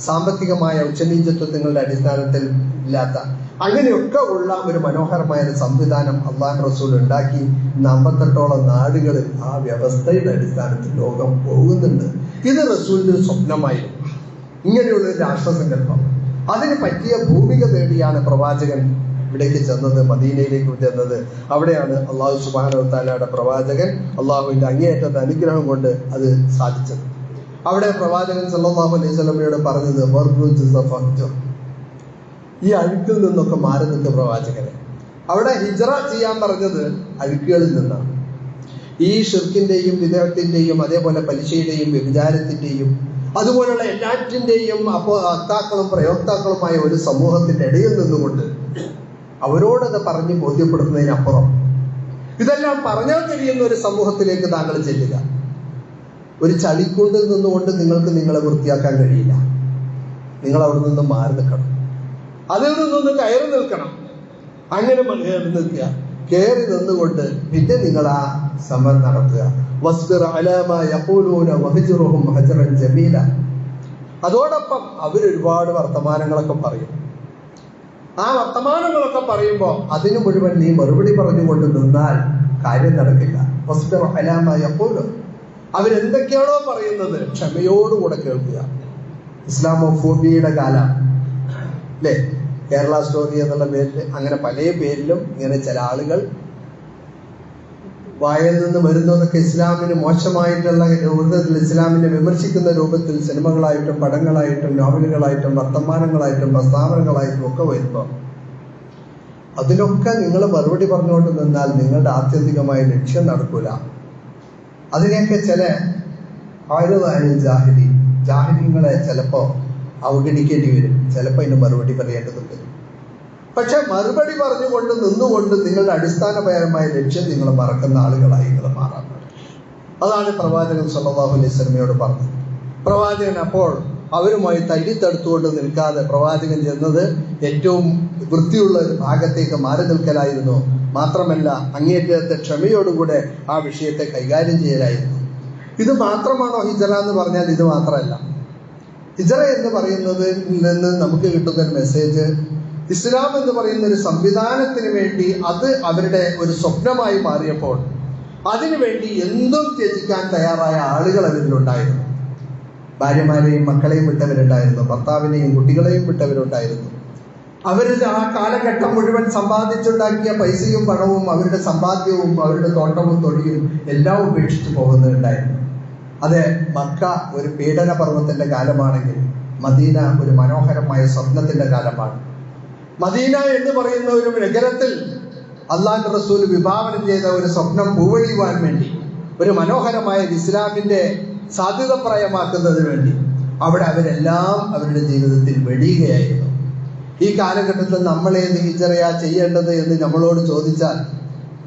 Speaker 1: സാമ്പത്തികമായ ഉച്ചനീചത്വങ്ങളുടെ അടിസ്ഥാനത്തിൽ ഇല്ലാത്ത, അങ്ങനെയൊക്കെ ഉള്ള ഒരു മനോഹരമായ ഒരു സംവിധാനം അള്ളാഹു റസൂൽ ഉണ്ടാക്കി. 58ഓളം നാടുകളിൽ ആ വ്യവസ്ഥയുടെ അടിസ്ഥാനത്തിൽ ലോകം പോകുന്നുണ്ട്. ഇത് റസൂലിന്റെ സ്വപ്നമായിരുന്നു, ഇങ്ങനെയുള്ള ഒരു രാഷ്ട്രസങ്കല്പം. അതിന് പറ്റിയ ഭൂമിക തേടിയാണ് പ്രവാചകൻ ഇവിടേക്ക് ചെന്നത്, മദീനയിലേക്ക് ചെന്നത്. അവിടെയാണ് അള്ളാഹു സുബ്ഹാനഹു വ തആലയുടെ പ്രവാചകൻ അള്ളാഹുവിന്റെ അങ്ങേയറ്റത്തെ അനുഗ്രഹം കൊണ്ട് അത് സാധിച്ചത്. അവിടെ പ്രവാചകൻ സല്ലല്ലാഹു അലൈഹി വസല്ലമയോട് പറഞ്ഞത് ഈ അഴുക്കിൽ നിന്നൊക്കെ മാറി നിൽക്കുക പ്രവാചകനെ. അവിടെ ഹിജ്റ ചെയ്യാൻ പറഞ്ഞത് അഴുക്കുകളിൽ നിന്നാണ്. ഈ ഷിർക്കിന്റെയും വിദേഹത്തിന്റെയും അതേപോലെ പലിശയുടെയും വ്യഭിചാരത്തിന്റെയും അതുപോലുള്ള എല്ലാറ്റിന്റെയും അക്താക്കളും പ്രയോക്താക്കളുമായ ഒരു സമൂഹത്തിന്റെ ഇടയിൽ നിന്നുകൊണ്ട് അവരോടത് പറഞ്ഞ് ബോധ്യപ്പെടുത്തുന്നതിനപ്പുറം ഇതെല്ലാം പറഞ്ഞാൽ കഴിയുന്ന ഒരു സമൂഹത്തിലേക്ക് താങ്കൾ ചെല്ലുക. ഒരു ചളിക്കുണ്ടിൽ നിന്നുകൊണ്ട് നിങ്ങൾക്ക് നിങ്ങളെ വൃത്തിയാക്കാൻ കഴിയില്ല. നിങ്ങൾ അവിടെ നിന്ന് മാറി നിൽക്കണം, അതിൽ നിന്നൊന്ന് കയറി നിൽക്കണം. അങ്ങനെ കയറി നിൽക്കുക, കയറി നിന്നുകൊണ്ട് പിന്നെ നിങ്ങൾ ആ സമരം നടത്തുക. അതോടൊപ്പം അവരൊരുപാട് വർത്തമാനങ്ങളൊക്കെ പറയും. ആ വർത്തമാനങ്ങളൊക്കെ പറയുമ്പോൾ അതിന് മുഴുവൻ നീ മറുപടി പറഞ്ഞുകൊണ്ട് നിന്നാൽ കാര്യം നടക്കില്ല. അവരെന്തൊക്കെയാണോ പറയുന്നത് ക്ഷമയോടുകൂടെ കേൾക്കുക. ഇസ്ലാമോഫോബിയയുടെ കാലം അല്ലേ, കേരള സ്റ്റോറി എന്നുള്ള പേരിൽ അങ്ങനെ പല പേരിലും ഇങ്ങനെ ചില ആളുകൾ വായിൽ നിന്ന് വരുന്നതൊക്കെ ഇസ്ലാമിന് മോശമായിട്ടുള്ള രൂപത്തിൽ, ഇസ്ലാമിനെ വിമർശിക്കുന്ന രൂപത്തിൽ സിനിമകളായിട്ടും പടങ്ങളായിട്ടും നോവലുകളായിട്ടും വർത്തമാനങ്ങളായിട്ടും പ്രസ്താവനകളായിട്ടും ഒക്കെ വരുമ്പോൾ അതിനൊക്കെ നിങ്ങൾ മറുപടി പറഞ്ഞുകൊണ്ട് നിന്നാൽ നിങ്ങളുടെ ആത്യന്തികമായ ലക്ഷ്യം നടക്കൂല. അതിനെയൊക്കെ ചില ജാഹിലിങ്ങളെ ചിലപ്പോൾ അവഗണിക്കേണ്ടി വരും, ചിലപ്പോൾ അതിന് മറുപടി പറയേണ്ടതുണ്ട്. പക്ഷെ മറുപടി പറഞ്ഞുകൊണ്ട് നിന്നുകൊണ്ട് നിങ്ങളുടെ അടിസ്ഥാനപരമായ ലക്ഷ്യം നിങ്ങൾ മറക്കുന്ന ആളുകളായി നിങ്ങൾ മാറാൻ പാടില്ല. അതാണ് പ്രവാചകൻ സല്ലല്ലാഹു അലൈഹി വസല്ലമയോട് പറഞ്ഞത്. പ്രവാചകൻ അപ്പോൾ അവരുമായി തല്ലിത്തടുത്തുകൊണ്ട് നിൽക്കാതെ പ്രവാചകൻ ചെന്നത് ഏറ്റവും വൃത്തിയുള്ള ഒരു ഭാഗത്തേക്ക് മാറി നിൽക്കലായിരുന്നു. മാത്രമല്ല അങ്ങേറ്റത്തെ ക്ഷമയോടുകൂടെ ആ വിഷയത്തെ കൈകാര്യം ചെയ്യലായിരുന്നു. ഇത് മാത്രമാണോ ഹിജ്റ എന്ന് പറഞ്ഞാൽ ഇത് മാത്രമല്ല. ഹിജ്റ എന്ന് പറയുന്നതിൽ നിന്ന് നമുക്ക് കിട്ടുന്ന ഒരു മെസ്സേജ്, ഇസ്ലാം എന്ന് പറയുന്ന ഒരു സംവിധാനത്തിന് വേണ്ടി അത് അവരുടെ ഒരു സ്വപ്നമായി മാറിയപ്പോൾ അതിനുവേണ്ടി എന്തും ത്യജിക്കാൻ തയ്യാറായ ആളുകൾ അവരിലുണ്ടായിരുന്നു. ഭാര്യമാരെയും മക്കളെയും വിട്ടവരുണ്ടായിരുന്നു, ഭർത്താവിനെയും കുട്ടികളെയും വിട്ടവരുണ്ടായിരുന്നു. അവരിൽ ആ കാലഘട്ടം മുഴുവൻ സമ്പാദിച്ചുണ്ടാക്കിയ പൈസയും പണവും അവരുടെ സമ്പാദ്യവും അവരുടെ തോട്ടവും തൊഴിയും എല്ലാം ഉപേക്ഷിച്ച് പോകുന്നുണ്ടായിരുന്നു. അതെ, മക്ക ഒരു പീഡന പർവ്വത്തിന്റെ കാലമാണെങ്കിൽ മദീന ഒരു മനോഹരമായ സ്വപ്നത്തിന്റെ കാലമാണ്. മദീന എന്ന് പറയുന്ന ഒരു നഗരത്തിൽ അള്ളാഹുവിന്റെ റസൂൽ വിഭാവനം ചെയ്ത ഒരു സ്വപ്നം പൂവണിയുവാൻ വേണ്ടി, ഒരു മനോഹരമായ ഇസ്ലാമിന്റെ സാധ്യതപ്രായമാക്കുന്നതിന് വേണ്ടി അവിടെ അവരെല്ലാം അവരുടെ ജീവിതത്തിൽ വെടിയുകയായിരുന്നു. ഈ കാലഘട്ടത്തിൽ നമ്മളേത് ഹിജ്റയാ ചെയ്യേണ്ടത് എന്ന് നമ്മളോട് ചോദിച്ചാൽ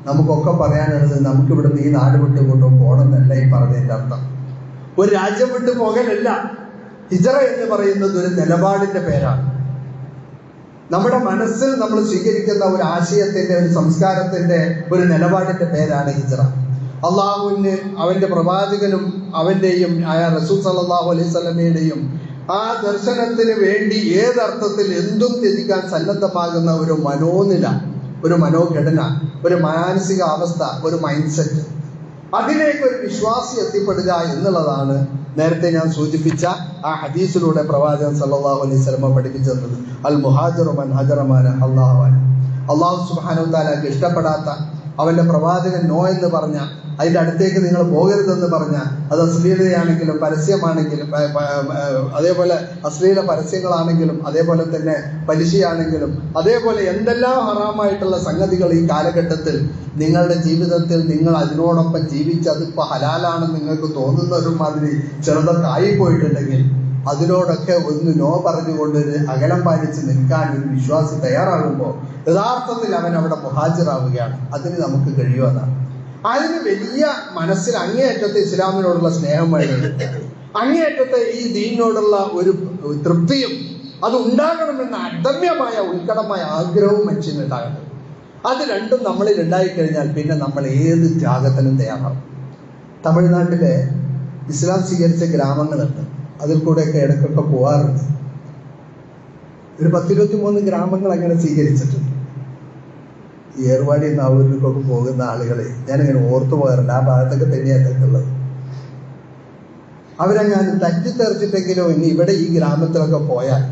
Speaker 1: നമുക്കൊക്കെ പറയാനുള്ളത് നമുക്കിവിടുന്ന് ഈ നാട് വിട്ട് കൊണ്ടു പോകണമെന്നല്ല ഈ പറഞ്ഞതിൻ്റെ അർത്ഥം. ഒരു രാജ്യം വിട്ടു പോകലല്ല. ഹിജ്റ എന്ന് പറയുന്നത് ഒരു നിലപാടിന്റെ പേരാണ്. നമ്മുടെ മനസ്സിൽ നമ്മൾ സ്വീകരിക്കുന്ന ഒരു ആശയത്തിന്റെ, ഒരു സംസ്കാരത്തിന്റെ, ഒരു നിലപാടിന്റെ പേരാണ് ഹിജ്റ. അള്ളാഹുവിന്, അവന്റെ പ്രവാചകനും അവന്റെയും റസൂൽ സല്ലല്ലാഹു അലൈഹി വസല്ലമയുടെയും ആ ദർശനത്തിന് വേണ്ടി ഏതർത്ഥത്തിൽ എന്തും ത്യജിക്കാൻ സന്നദ്ധമാകുന്ന ഒരു മനോനില, ഒരു മനോഘടന, ഒരു മാനസിക അവസ്ഥ, ഒരു മൈൻഡ് സെറ്റ്, അതിലേക്ക് ഒരു വിശ്വാസി എത്തിപ്പെടുക എന്നുള്ളതാണ് നേരത്തെ ഞാൻ സൂചിപ്പിച്ച ആ ഹദീസിലൂടെ പ്രവാചകൻ സല്ലല്ലാഹു അലൈഹി വസല്ലം പഠിപ്പിച്ചു തന്നത്. അൽ മുഹാജിറു മൻ ഹജറ മാ നഹല്ലാഹു അൻഹു. അല്ലാഹു സുബ്ഹാനഹു വ തആലക്ക് ഇഷ്ടപ്പെടാത്ത, അവന്റെ പ്രവാചകൻ നോ എന്ന് പറഞ്ഞ, അതിന്റെ അടുത്തേക്ക് നിങ്ങൾ പോകരുതെന്ന് പറഞ്ഞ, അത് അശ്ലീലതയാണെങ്കിലും പരസ്യമാണെങ്കിലും, അതേപോലെ അശ്ലീല പരസ്യങ്ങളാണെങ്കിലും, അതേപോലെ തന്നെ പലിശയാണെങ്കിലും, അതേപോലെ എന്തെല്ലാം ഹറാമായിട്ടുള്ള സംഗതികൾ ഈ കാലഘട്ടത്തിൽ നിങ്ങളുടെ ജീവിതത്തിൽ നിങ്ങൾ അതിനോടൊപ്പം ജീവിച്ച് അതിപ്പോൾ ഹലാലാണെന്ന് നിങ്ങൾക്ക് തോന്നുന്ന ഒരു മാതിരി ചെറുതൊക്കെ ആയിപ്പോയിട്ടുണ്ടെങ്കിൽ അതിനോടൊക്കെ ഒന്ന് നോ പറഞ്ഞുകൊണ്ട് ഒരു അകലം പാലിച്ച് നിൽക്കാൻ ഒരു വിശ്വാസി തയ്യാറാകുമ്പോൾ യഥാർത്ഥത്തിൽ അവൻ അവിടെ മുഹാജിറാവുകയാണ്. അതിന് നമുക്ക് കഴിയുമെന്നാണ്. അതിന് വലിയ മനസ്സിൽ അങ്ങേയറ്റത്തെ ഇസ്ലാമിനോടുള്ള സ്നേഹം വേണ്ടത്, അങ്ങേയറ്റത്തെ ഈ ദീനിനോടുള്ള ഒരു തൃപ്തിയും അത് ഉണ്ടാകണമെന്ന അദമ്യമായ ഉത്കടമായ ആഗ്രഹവും മനുഷ്യനുണ്ടാകണം. അത് രണ്ടും നമ്മളിൽ ഉണ്ടായിക്കഴിഞ്ഞാൽ പിന്നെ നമ്മൾ ഏത് ത്യാഗത്തിനും തയ്യാറാവും. തമിഴ്നാട്ടിലെ ഇസ്ലാം സ്വീകരിച്ച ഗ്രാമങ്ങളുണ്ട്, അതിൽ കൂടെയൊക്കെ ഇടയ്ക്കൊക്കെ പോകാറുണ്ട്. ഒരു 10-23 ഗ്രാമങ്ങൾ അങ്ങനെ സ്വീകരിച്ചിട്ടുണ്ട്. ഏർവാടി നാവൂരിലേക്കൊക്കെ പോകുന്ന ആളുകളെ ഞാനിങ്ങനെ ഓർത്തു പോകാറുണ്ട്. ആ ഭാഗത്തൊക്കെ തന്നെയാണ് ഉള്ളത്. അവരെങ്ങാനും തറ്റിത്തെറിച്ചിട്ടെങ്കിലും ഇനി ഇവിടെ ഈ ഗ്രാമത്തിലൊക്കെ പോയാൽ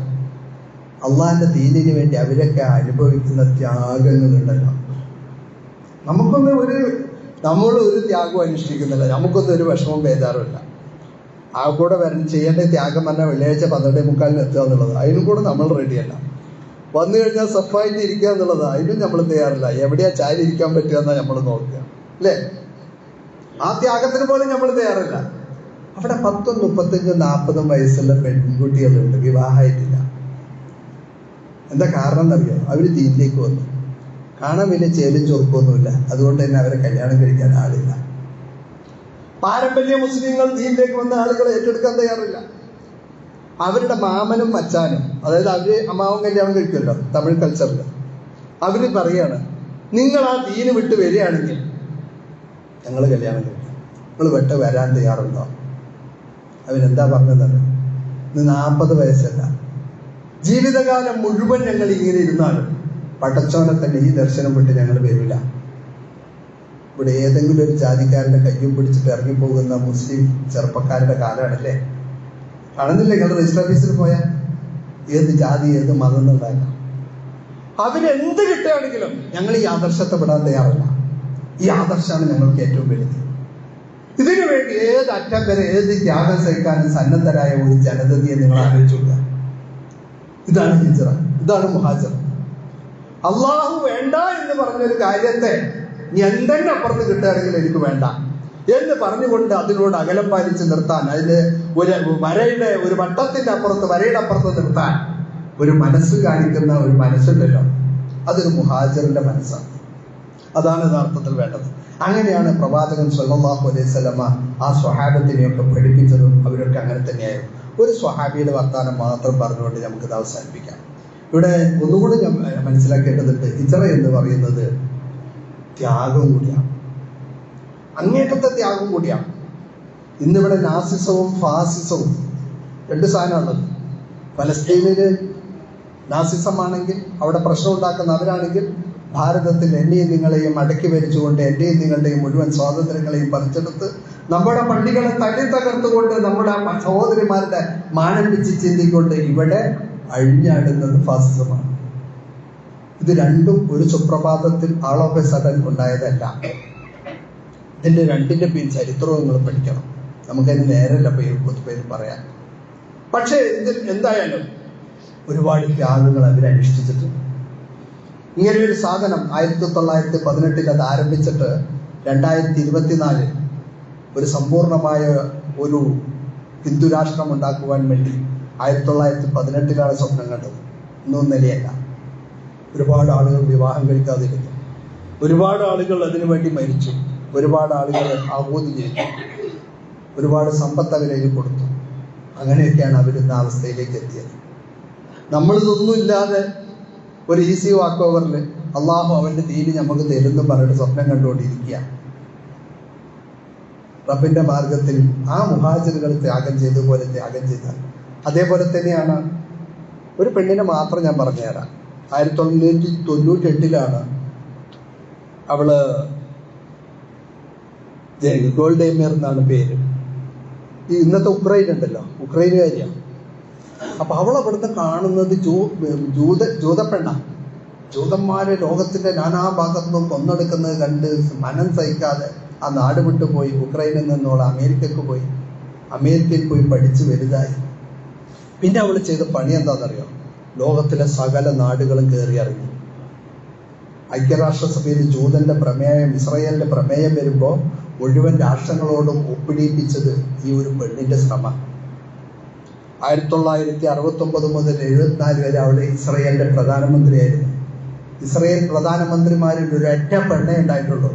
Speaker 1: അള്ളാഹിന്റെ ദീനിന് വേണ്ടി അവരൊക്കെ അനുഭവിക്കുന്ന ത്യാഗങ്ങളുണ്ടല്ലോ. നമ്മൾ ഒരു ത്യാഗവും അനുഷ്ഠിക്കുന്നില്ല, നമുക്കൊന്നും ഒരു വിഷമവും ബേജാറുമില്ല. ആ കൂടെ ചെയ്യേണ്ട ത്യാഗം പറഞ്ഞാൽ വെള്ളിയാഴ്ച 12:45 എത്തുക എന്നുള്ളത്, അതിനും കൂടെ നമ്മൾ റെഡിയല്ല. വന്നു കഴിഞ്ഞാൽ സഫായിട്ട് ഇരിക്കുക എന്നുള്ളത് അതിനും നമ്മൾ തയ്യാറില്ല. എവിടെയാ ചാരി ഇരിക്കാൻ പറ്റുക എന്നാ നമ്മൾ നോക്കുക, അല്ലേ? ആ ത്യാഗത്തിന് പോലും നമ്മൾ തയ്യാറില്ല. അവിടെ 10, 35, 40 വയസ്സുള്ള പെൺകുട്ടികളുണ്ട്, വിവാഹമായിട്ടില്ല. എന്താ കാരണം എന്നറിയോ? അവര് ദീനിലേക്ക് വന്നു. കാണാൻ വലിയ ചേലും ചൊറുക്കൊന്നുമില്ല, അതുകൊണ്ട് തന്നെ അവരെ കല്യാണം കഴിക്കാൻ ആളില്ല. പാരമ്പര്യ മുസ്ലിങ്ങൾ ദീനിലേക്ക് വന്ന ആളുകളെ ഏറ്റെടുക്കാൻ തയ്യാറില്ല. അവരുടെ മാമനും മച്ചാനും, അതായത് അവര് അമ്മാവും കല്യാണം കഴിക്കുമല്ലോ തമിഴ് കൾച്ചറിൽ, അവര് പറയാണ്, നിങ്ങൾ ആ ദീന് വിട്ട് വരികയാണെങ്കിൽ ഞങ്ങൾ കല്യാണം കഴിക്കും, നിങ്ങൾ വിട്ട് വരാൻ തയ്യാറുണ്ടോ? അവരെന്താ പറഞ്ഞത്? ഇന്ന് 40 വയസ്സല്ല, ജീവിതകാലം മുഴുവൻ ഞങ്ങൾ ഇങ്ങനെ ഇരുന്നാലും പടച്ചോനെ തന്നെ ഈ ദർശനം വിട്ട് ഞങ്ങൾ വരില്ല. ഇവിടെ ഏതെങ്കിലും ഒരു ജാതിക്കാരന്റെ കയ്യും പിടിച്ചിട്ട് ഇറങ്ങിപ്പോകുന്ന മുസ്ലിം ചെറുപ്പക്കാരുടെ കാലമാണല്ലേ. കാണുന്നില്ല? ഞങ്ങൾ രജിസ്റ്റർ ഓഫീസിൽ പോയാൽ ഏത് ജാതി ഏത് മതം എന്നുണ്ടാക്കാം. അവരെന്ത് കിട്ടുകയാണെങ്കിലും ഞങ്ങൾ ഈ ആദർശത്തെ വിടാൻ തയ്യാറല്ല. ഈ ആദർശമാണ് ഞങ്ങൾക്ക് ഏറ്റവും വലുത്. ഇതിനു വേണ്ടി ഏത് അറ്റം വരെ ഏത് ത്യാഗം സഹിക്കാനും സന്നദ്ധരായ ഒരു ജനതയെ നിങ്ങൾ ആലോചിച്ചുക. ഇതാണ് ഹിജ്റ, ഇതാണ് മുഹാജിർ. അള്ളാഹു വേണ്ട എന്ന് പറഞ്ഞൊരു കാര്യത്തെ നീ എന്തെങ്കിലും അപ്പുറത്ത് കിട്ടുകയാണെങ്കിൽ എനിക്ക് വേണ്ട എന്ന് പറഞ്ഞുകൊണ്ട് അതിനോട് അകലം പാലിച്ച് നിർത്താൻ, അതിന് ഒരു വട്ടത്തിന്റെ അപ്പുറത്ത്, വരയുടെ അപ്പുറത്ത് നിർത്താൻ ഒരു മനസ്സ് കാണിക്കുന്ന ഒരു മനസ്സുണ്ടല്ലോ, അതൊരു മുഹാജിറിന്റെ മനസ്സാണ്. അതാണ് യഥാർത്ഥത്തിൽ വേണ്ടത്. അങ്ങനെയാണ് പ്രവാചകൻ സ്വല്ലല്ലാഹു അലൈഹി വസല്ലമ ആ സ്വഹാബത്തിനെയൊക്കെ പഠിപ്പിച്ചതും. അവരൊക്കെ അങ്ങനെ തന്നെയായിരുന്നു. ഒരു സ്വഹാബിയുടെ വർത്താനം മാത്രം പറഞ്ഞുകൊണ്ട് നമുക്കിത് അവസാനിപ്പിക്കാം. ഇവിടെ ഒന്നുകൂടി മനസ്സിലാക്കേണ്ടതുണ്ട്, ഹിജ്റ എന്ന് പറയുന്നത് ത്യാഗം കൂടിയാണ്, അങ്ങേറ്റത്തെ ത്യാഗം കൂടിയാണ്. ഇന്നിവിടെ നാസിസവും ഫാസിസവും 2 സാധനമുള്ളത്. ഫലസ്തീനില് നാസിസമാണെങ്കിൽ അവിടെ പ്രശ്നം ഉണ്ടാക്കുന്ന അവരാണെങ്കിൽ, ഭാരതത്തിൽ എന്നെയും നിങ്ങളെയും അടക്കി ഭരിച്ചുകൊണ്ട് എന്റെയും നിങ്ങളുടെയും മുഴുവൻ സ്വാതന്ത്ര്യങ്ങളെയും പറിച്ചെടുത്ത് നമ്മുടെ പള്ളികളെ തല്ലി തകർത്തുകൊണ്ട് നമ്മുടെ സഹോദരിമാരുടെ മാനം പിച്ച് ചിന്തിക്കൊണ്ട് ഇവിടെ അഴിഞ്ഞാടുന്നത് ഫാസിസമാണ്. ഇത് രണ്ടും ഒരു സുപ്രഭാതത്തിൽ ആൾ ഓഫ് എ സഡൻ ഉണ്ടായതല്ല. ഇതിന്റെ രണ്ടിന്റെ ചരിത്രവും നിങ്ങൾ പഠിക്കണം. നമുക്കതിന് നേരല്ല പേര് പറയാൻ. പക്ഷേ എന്തായാലും ഒരുപാട് ത്യാഗങ്ങൾ അവരനുഷ്ഠിച്ചിട്ടുണ്ട്. ഇങ്ങനെയൊരു സാധനം 1918 അത് ആരംഭിച്ചിട്ട് 2024 ഒരു സമ്പൂർണമായ ഒരു ഹിന്ദു രാഷ്ട്രം ഉണ്ടാക്കുവാൻ വേണ്ടി 1918 സ്വപ്നം കണ്ടത്. ഇന്നും നിലയല്ല. ഒരുപാട് ആളുകൾ വിവാഹം കഴിക്കാതിരുന്നു, ഒരുപാട് ആളുകൾ അതിനു വേണ്ടി മരിച്ചു, ഒരുപാട് ആളുകൾ ആഹൂതി ചെയ്തു, ഒരുപാട് സമ്പത്ത് അവരേക്ക് കൊടുത്തു. അങ്ങനെയൊക്കെയാണ് അവരിന്ന അവസ്ഥയിലേക്ക് എത്തിയത്. നമ്മളിതൊന്നും ഇല്ലാതെ ഒരു ഈസി വാക്ക് ഓവറിൽ അള്ളാഹു അവന്റെ ദീന് നമുക്ക് തരുന്നു പറഞ്ഞിട്ട് സ്വപ്നം കണ്ടുകൊണ്ടിരിക്കുക. റബ്ബിന്റെ മാർഗത്തിൽ ആ മുഹാജിറുകൾ ത്യാഗം ചെയ്തതുപോലെ ത്യാഗം ചെയ്താൽ അതേപോലെ തന്നെയാണ്. ഒരു പെണ്ണിനെ മാത്രം ഞാൻ പറഞ്ഞുതരാം. 1998 അവള് ഗോൾഡേമിയർ എന്നാണ് പേര്. ഈ ഇന്നത്തെ ഉക്രൈൻ ഉണ്ടല്ലോ, ഉക്രൈനുകാരിയാണ്. അപ്പൊ അവളവിടുന്ന് കാണുന്നത് ജൂതപ്പെണ്ണ. ജൂതന്മാരെ ലോകത്തിന്റെ നാനാഭാഗത്തുനിന്നും കൊന്നെടുക്കുന്നത് കണ്ട് മനം സഹിക്കാതെ ആ നാട് വിട്ടുപോയി ഉക്രൈനിൽ നിന്നുള്ള അമേരിക്കക്ക് പോയി, അമേരിക്കയിൽ പോയി പഠിച്ച് വലുതായി. പിന്നെ അവൾ ചെയ്ത പണി എന്താണെന്നറിയോ? ലോകത്തിലെ സകല നാടുകളും കയറി ഇറങ്ങി. ഐക്യരാഷ്ട്രസഭയിൽ ജൂതന്റെ പ്രമേയം, ഇസ്രായേലിന്റെ പ്രമേയം വരുമ്പോൾ മുഴുവൻ രാഷ്ട്രങ്ങളോടും ഒപ്പിടിപ്പിച്ചത് ഈ ഒരു പെണ്ണിന്റെ ശ്രമം. 1969 മുതൽ 74 വരെ അവിടെ ഇസ്രായേലിന്റെ പ്രധാനമന്ത്രിയായിരുന്നു. ഇസ്രായേൽ പ്രധാനമന്ത്രിമാരിൽ ഒരൊറ്റ പെണ്ണേ ഉണ്ടായിട്ടുള്ളൂ.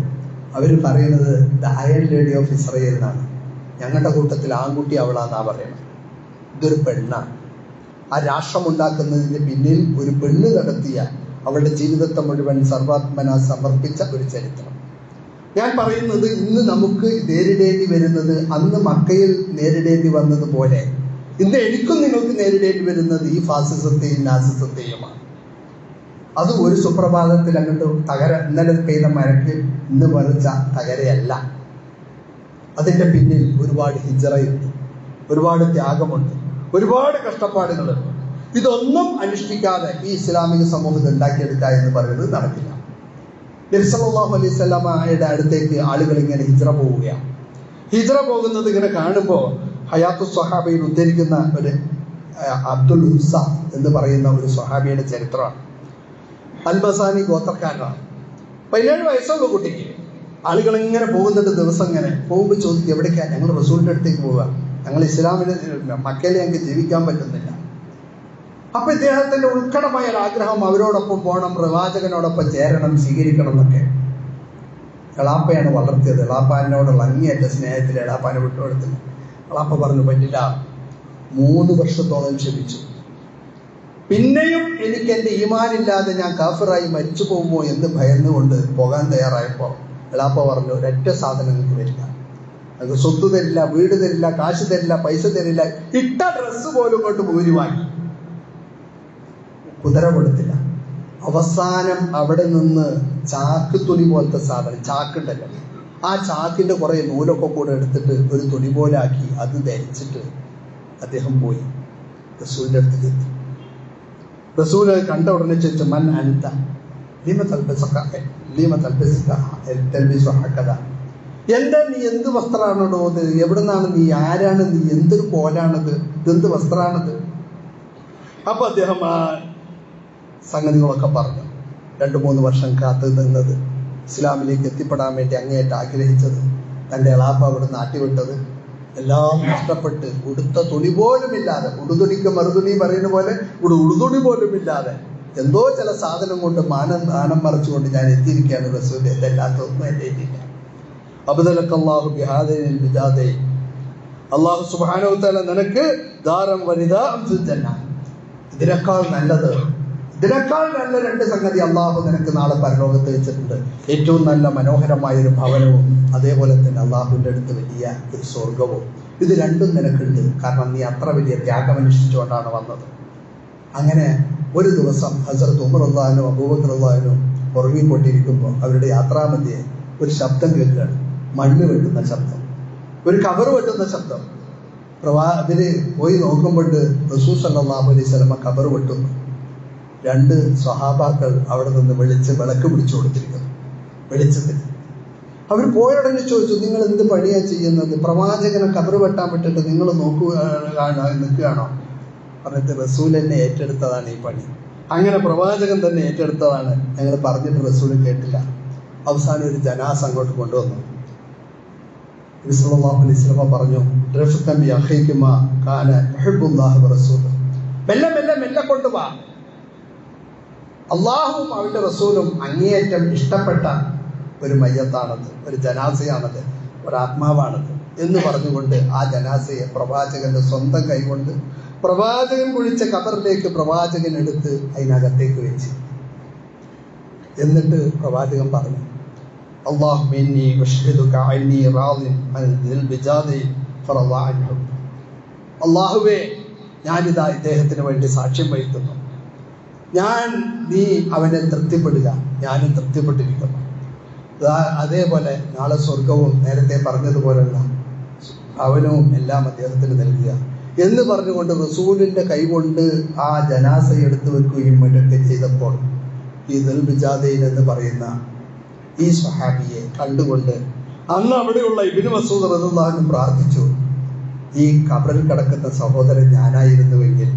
Speaker 1: അവർ പറയുന്നത് the iron lady of Israel എന്നാണ്. ഞങ്ങളുടെ കൂട്ടത്തിൽ ആൺകുട്ടി അവളാന്നാ പറയുന്നത്. ഇതൊരു പെണ്ണാണ്. ആ രാഷ്ട്രം ഉണ്ടാക്കുന്നതിന് പിന്നിൽ ഒരു പെണ്ണ് നടത്തിയ അവളുടെ ജീവിതത്തെ മുഴുവൻ സർവാത്മന സമർപ്പിച്ച ഒരു ചരിത്രം. ഞാൻ പറയുന്നത് ഇന്ന് നമുക്ക് നേരിടേണ്ടി വരുന്നത് അന്ന് മക്കയിൽ നേരിടേണ്ടി വന്നതുപോലെ ഇന്ന് എനിക്കും നിങ്ങൾക്ക് നേരിടേണ്ടി വരുന്നത് ഈ ഫാസിസത്തെയും നാസിസത്തെയുമാണ്. അത് ഒരു സുപ്രഭാതത്തിൽ അങ്ങോട്ട് ഇന്നലെ പെയ്ത മഴയ്ക്ക് ഇന്ന് മറിച്ച തകരയല്ല. അതിന്റെ പിന്നിൽ ഒരുപാട് ഹിജ്റയുണ്ട്, ഒരുപാട് ത്യാഗമുണ്ട്, ഒരുപാട് കഷ്ടപ്പാടുകളുണ്ട്. ഇതൊന്നും അനുഷ്ഠിക്കാതെ ഈ ഇസ്ലാമിക സമൂഹത്തെ ഉണ്ടാക്കിയെടുക്കുക എന്ന് പറയുന്നത് നടക്കില്ല. നബി സല്ലല്ലാഹു അലൈഹി വസല്ലമയുടെ അടുത്തേക്ക് ആളുകൾ ഇങ്ങനെ ഹിജ്റ പോവുകയാണ്. ഹിജ്റ പോകുന്നത് ഇങ്ങനെ കാണുമ്പോൾ ഹയാത്തു സ്വഹാബയിൽ ഉദ്ധരിക്കുന്ന ഒരു അബ്ദുൽ ഉസ്സ എന്ന് പറയുന്ന ഒരു സ്വഹാബിയുടെ ചരിത്രമാണ്. അൽബസാനി ഗോത്രക്കാരനാണ്. 17 വയസ്സുള്ള കുട്ടിക്ക്. ആളുകൾ ഇങ്ങനെ പോകുന്നുണ്ട്. ദിവസം ഇങ്ങനെ പോകുമ്പോൾ ചോദിക്കും, എവിടേക്കാണ്? ഞങ്ങൾ റസൂലിൻ്റെ അടുത്തേക്ക് പോവുക, ഞങ്ങൾ ഇസ്ലാമിന് മക്കയിൽ ഞങ്ങൾക്ക് ജീവിക്കാൻ പറ്റുന്നില്ല. അപ്പൊ ഇദ്ദേഹത്തിന്റെ ഉത്കടമായ ആഗ്രഹം അവരോടൊപ്പം പോകണം, പ്രവാചകനോടൊപ്പം ചേരണം, സ്വീകരിക്കണം എന്നൊക്കെ. എളാപ്പയാണ് വളർത്തിയത്. എളാപ്പാനോടുള്ള അങ്ങേയറ്റ സ്നേഹത്തിൽ എളാപ്പാനെ വിട്ടുകൊടുത്തില്ല. എളാപ്പ പറഞ്ഞു, പറ്റില്ല. 3 വർഷത്തോളം ക്ഷമിച്ചു. പിന്നെയും എനിക്ക് എൻ്റെ ഈമാനില്ലാതെ ഞാൻ കാഫിറായി മരിച്ചു പോകുമോ എന്ന് ഭയന്നുകൊണ്ട് പോകാൻ തയ്യാറായപ്പോൾ എളാപ്പ പറഞ്ഞു, ഒരൊറ്റ സാധനം നിങ്ങൾക്ക് വരില്ല, അത് സ്വത്ത് തരില്ല, വീട് തരില്ല, കാശ് തരില്ല, പൈസ തരില്ല, ഇട്ട ഡ്രസ്സ് പോലും കൊണ്ട് ഊരി വാങ്ങി, കുതിര കൊടുത്തില്ല. അവസാനം അവിടെ നിന്ന് ചാക്ക് തുണി പോലത്തെ സാധനം, ചാക്കുണ്ടല്ലോ, ആ ചാക്കിന്റെ കുറെ നൂലൊക്കെ കൂടെ എടുത്തിട്ട് ഒരു തുണി പോലെ ആക്കി അത് ധരിച്ചിട്ട് അദ്ദേഹം പോയി റസൂലിന്റെ അടുത്തേക്ക് എത്തി. റസൂൽ കണ്ട ഉടനെ ചോദിച്ചു, മൻ അൻത ലീമ തൽബിസുഹക്കദ, എന്താ നീ എന്ത് വസ്ത്രമാണോ അത്? എവിടെ നിന്നാണ് നീ? ആരാണ് നീ? എന്തൊരു കോലാണത്? ഇതെന്ത് വസ്ത്രമാണത്? അപ്പൊ അദ്ദേഹം ആ സംഗതികളൊക്കെ പറഞ്ഞു. 2-3 വർഷം കാത്തു നിന്നത്, ഇസ്ലാമിലേക്ക് എത്തിപ്പെടാൻ വേണ്ടി അങ്ങേയറ്റം ആഗ്രഹിച്ചത്, തൻ്റെ എളാപ്പ അവിടെ നാട്ടിവിട്ടത്, എല്ലാം നഷ്ടപ്പെട്ട് ഉടുത്ത തുണി പോലും ഇല്ലാതെ, ഉടുതുണിക്ക് മറുതുണി പറയുന്ന പോലെ ഇവിടെ ഉടുതുണി പോലും ഇല്ലാതെ എന്തോ ചില സാധനം കൊണ്ട് മാനം മറിച്ചുകൊണ്ട് ഞാൻ എത്തിയിരിക്കുകയാണ് റസൂൽ. ഇതല്ലാത്തൊന്നും എൻ്റെ എത്തിയില്ല. അബ്ദലക്കല്ലാഹു ബിഹാദിൽ ബിജാദൈ, അല്ലാഹു സുബ്ഹാനഹു വ തആല നിനക്ക് ദാരം വനിദാഅൻ ഫിൽ ജന്ന, ഇതിനേക്കാൾ നല്ലത്, ഇതിനേക്കാൾ നല്ല 2 സംഗതി അള്ളാഹു നിനക്ക് നാളെ പരലോകത്ത് വെച്ചിട്ടുണ്ട്. ഏറ്റവും നല്ല മനോഹരമായ ഒരു ഭവനവും അതേപോലെ തന്നെ അള്ളാഹുവിൻ്റെ അടുത്ത് വലിയ ഒരു സ്വർഗവും. ഇത് രണ്ടും നിനക്കുണ്ട്. കാരണം നീ അത്ര വലിയ ത്യാഗമനുഷ്ഠിച്ചുകൊണ്ടാണ് വന്നത്. അങ്ങനെ ഒരു ദിവസം ഹസ്രത്ത് ഉമർ റളിയല്ലാഹു അബൂബക്കർ റളിയല്ലാഹു ഉറങ്ങിക്കൊണ്ടിരിക്കുമ്പോൾ അവരുടെ യാത്രാമധ്യേ ഒരു ശബ്ദം കേൾക്കുകയാണ്. മണ്ണ് വെട്ടുന്ന ശബ്ദം, ഒരു കബർ വെട്ടുന്ന ശബ്ദം. അവര് പോയി നോക്കുമ്പോൾ റസൂൽ സല്ലല്ലാഹു അലൈഹി വസല്ലം കബർ വെട്ടുന്നു. 2 സ്വഹാബാക്കൾ അവിടെ നിന്ന് വിളക്ക് പിടിച്ചു കൊടുത്തിരിക്കുന്നു. വെളിച്ചത്തിൽ അവർ പോയുടനെ ചോദിച്ചു, നിങ്ങൾ എന്ത് പണിയാണ് ചെയ്യുന്നത്? പ്രവാചകനെ കബർ വെട്ടാൻ വിട്ടിട്ട് നിങ്ങൾ നിൽക്കുകയാണോ? പറഞ്ഞിട്ട് റസൂൽ എന്നെ ഏറ്റെടുത്തതാണ് ഈ പണി. അങ്ങനെ പ്രവാചകൻ തന്നെ ഏറ്റെടുത്തതാണ്. ഞങ്ങൾ പറഞ്ഞിട്ട് റസൂൽ കേട്ടില്ല. അവസാനം ഒരു ജനാസ അങ്ങോട്ട് കൊണ്ടുവന്നു. നബി സല്ലല്ലാഹു അലൈഹി വസല്ലം പറഞ്ഞു, മെല്ലെ കൊണ്ടുവാ, അള്ളാഹുവും അവന്റെ റസൂലും അങ്ങേയറ്റം ഇഷ്ടപ്പെട്ട ഒരു മയ്യത്താണത്, ഒരു ജനാസയാണത്, ഒരാത്മാവാണത് എന്ന് പറഞ്ഞുകൊണ്ട് ആ ജനാസയെ പ്രവാചകന്റെ സ്വന്തം കൈകൊണ്ട് പ്രവാചകൻ കുഴിച്ച ഖബറിലേക്ക് പ്രവാചകൻ എടുത്ത് അതിനകത്തേക്ക് വെച്ച്, എന്നിട്ട് പ്രവാചകൻ പറഞ്ഞു, അള്ളാഹുവേ, ഞാനിതാ ഇദ്ദേഹത്തിന് വേണ്ടി സാക്ഷ്യം വഹിക്കുന്നു, നീ അവനെ തൃപ്തിപ്പെടുക, ഞാനും തൃപ്തിപ്പെട്ടിരിക്കുന്നു. അതേപോലെ നാളെ സ്വർഗവും നേരത്തെ പറഞ്ഞതുപോലുള്ള ഭവനവും എല്ലാം അദ്ദേഹത്തിന് നൽകുക എന്ന് പറഞ്ഞുകൊണ്ട് റസൂലിന്റെ കൈകൊണ്ട് ആ ജനാസ എടുത്തു വെക്കുകയും മറ്റൊക്കെ ചെയ്തപ്പോൾ ഈ ദുൽബിജാദൈൻ എന്ന് പറയുന്ന ഈ സ്വഹാബിയെ കണ്ടുകൊണ്ട് അന്ന് അവിടെയുള്ള ഇബ്നു മസ്ഊദ് റളിയല്ലാഹു അൻഹു പ്രാർത്ഥിച്ചു, ഈ ഖബറിൽ കിടക്കുന്ന സഹോദരൻ ഞാനായിരുന്നുവെങ്കിൽ,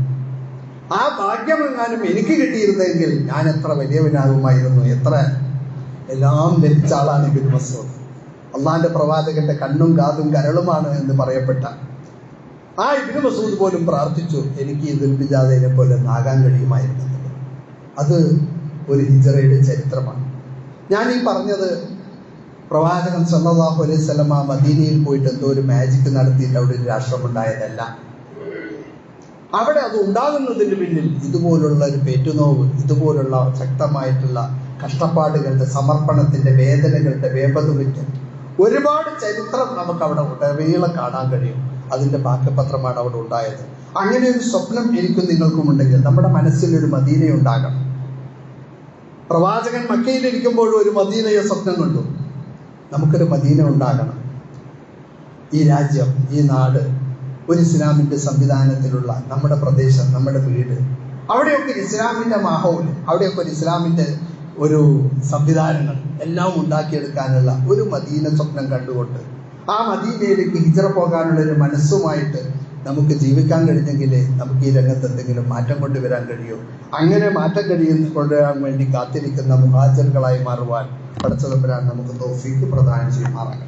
Speaker 1: ആ ഭാഗ്യമെങ്ങാനും എനിക്ക് കിട്ടിയിരുന്നെങ്കിൽ ഞാൻ എത്ര വലിയവനാകുമായിരുന്നു, എത്ര എല്ലാം ലഭിച്ച ആളാണ് ഇബ്നു മസ്ഊദ്. അള്ളാന്റെ പ്രവാചകന്റെ കണ്ണും കാതും കരളുമാണ് എന്ന് പറയപ്പെട്ട ആ ഇബ്നു മസ്ഊദ് പോലും പ്രാർത്ഥിച്ചു, എനിക്ക് ഈ ദുൽബിജാദൈനെ പോലെ ആകാൻ കഴിയുമായിരുന്നു. അത് ഒരു ഹിജ്റയുടെ ചരിത്രമാണ്. ഞാൻ ഈ പറഞ്ഞത് പ്രവാചകൻ സല്ലല്ലാഹു അലൈഹി വസല്ലം മദീനയിൽ പോയിട്ട് എന്തോ ഒരു മാജിക് നടത്തിയിട്ട് അവിടെ ഒരു രാഷ്ട്രമുണ്ടായതല്ല. അവിടെ അത് ഉണ്ടാകുന്നതിന് പിന്നിൽ ഇതുപോലുള്ള ഒരു പേറ്റുനോവ്, ഇതുപോലുള്ള ശക്തമായിട്ടുള്ള കഷ്ടപ്പാടുകളുടെ, സമർപ്പണത്തിന്റെ, വേദനകളുടെ, വേപതുവിന്റെ ഒരുപാട് ചരിത്രം നമുക്ക് അവിടെ ഉടനീളം കാണാൻ കഴിയും. അതിന്റെ ബാക്കിപത്രമാണ് അവിടെ ഉണ്ടായത്. അങ്ങനെ ഒരു സ്വപ്നം എനിക്കും നിങ്ങൾക്കും ഉണ്ടെങ്കിൽ നമ്മുടെ മനസ്സിൽ ഒരു മദീന ഉണ്ടാകണം. പ്രവാചകൻ മക്കയിലിരിക്കുമ്പോഴും ഒരു മദീനയെ സ്വപ്നം കണ്ടു. നമുക്കൊരു മദീന ഉണ്ടാകണം. ഈ രാജ്യം, ഈ നാട് ഒരു ഇസ്ലാമിന്റെ സംവിധാനത്തിലുള്ള നമ്മുടെ പ്രദേശം, നമ്മുടെ വീട് അവിടെയൊക്കെ ഇസ്ലാമിൻ്റെ മാഹൗൽ, അവിടെയൊക്കെ ഒരു ഇസ്ലാമിൻ്റെ ഒരു സംവിധാനങ്ങൾ എല്ലാം ഉണ്ടാക്കിയെടുക്കാനുള്ള ഒരു മദീന സ്വപ്നം കണ്ടുകൊണ്ട് ആ മദീനയിലേക്ക് ഹിജ്റ പോകാനുള്ള ഒരു മനസ്സുമായിട്ട് നമുക്ക് ജീവിക്കാൻ കഴിഞ്ഞെങ്കിലേ നമുക്ക് ഈ രംഗത്ത് എന്തെങ്കിലും മാറ്റം കൊണ്ടുവരാൻ കഴിയൂ. അങ്ങനെ മാറ്റം കൊണ്ടുവരാൻ വേണ്ടി കാത്തിരിക്കുന്ന മുഹാജിറുകളായി മാറുവാൻ പടച്ചതമ്പുരാൻ നമുക്ക് തൗഫീഖ് പ്രദാനം ചെയ്യുമാറാകട്ടെ.